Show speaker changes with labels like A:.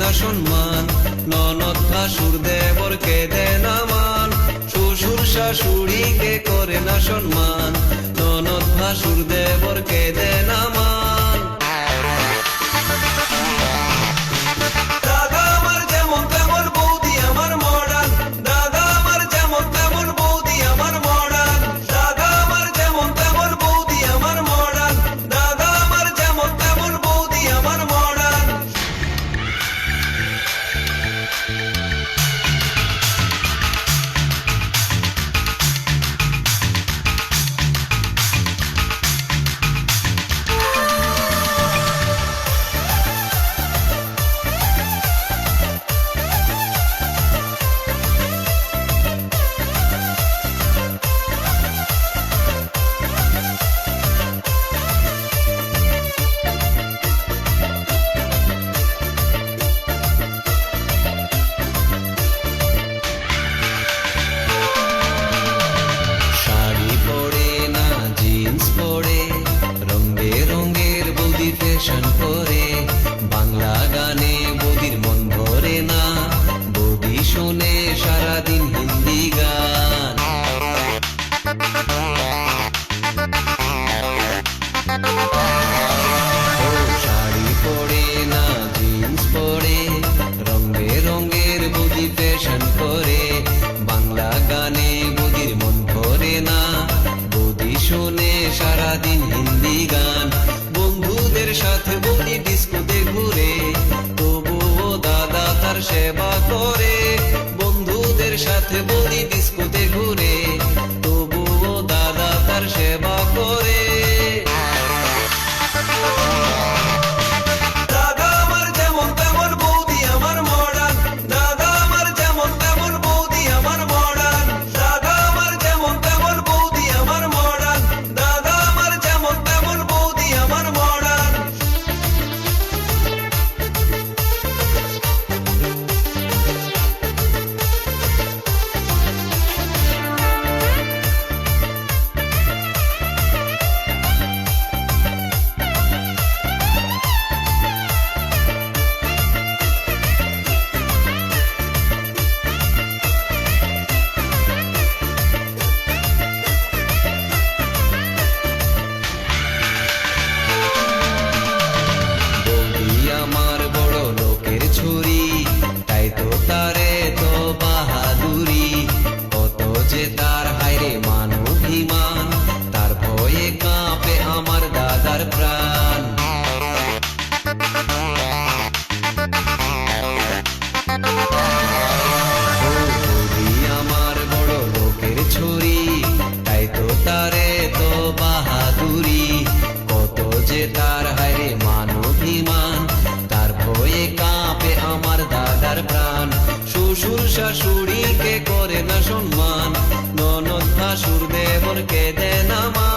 A: না সম্মান, ননদ ভাসুর দেবরকে দেয় না মান, শ্বশুর শাশুড়িকে করে না সম্মান, ননদ ভাসুর দেবরকে দেয় না মান। দাদা আমার যেমন তেমন বৌদি আমার মডার্ন, দাদা আমার যেমন তেমন বৌদি আমার মডার্ন, দাদা আমার যেমন তেমন বৌদি আমার মডার্ন, দাদা আমার যেমন তেমন বৌদি আমার মডার্ন। ফ্যাশন করে বাংলা গানে বৌদির মন ভরে না, বৌদি শোনে সারাদিন হিন্দি গান। শাড়ি পরে না জিন্স পরে, রং বেরঙের বৌদি ফ্যাশন করে বাংলা গানে বৌদির মন ভরে না, বৌদি শোনে সারাদিন হিন্দি গান। বন্ধুদের সাথে বৌদি ডিস্কোতে ঘুরে, তবুও দাদা তার সেবা করে, বন্ধুদের সাথে বৌদি ডিস্কোতে ঘুরে, তবুও দাদা তার সেবা করে। দাদা আমার যেমন তেমন বৌদি আমার মডার্ন, দাদা আমার যেমন তেমন বৌদি আমার মডার্ন, দাদা আমার যেমন তেমন বৌদি আমার মডার্ন, দাদা আমার যেমন তেমন বৌদি আমার মডার্ন। আমার বড় লোকের ছুরি, তাই তো তারে তো বাহাদুরি, কত যে তার হায়রে মান অভিমান, তার ভয়ে কাঁপে আমার দাদার প্রাণ। আমার বড় লোকের ছুরি, তাই তো তারে তো বাহাদুরি, কত যে তার হায়রে মান অভিমান, তার ভয়ে কাঁপে আমার দাদার প্রাণ। শ্বশুর শাশুড়িকে করে না সম্মান, ননদ ভাসুর দেবরকে দেয় না মান।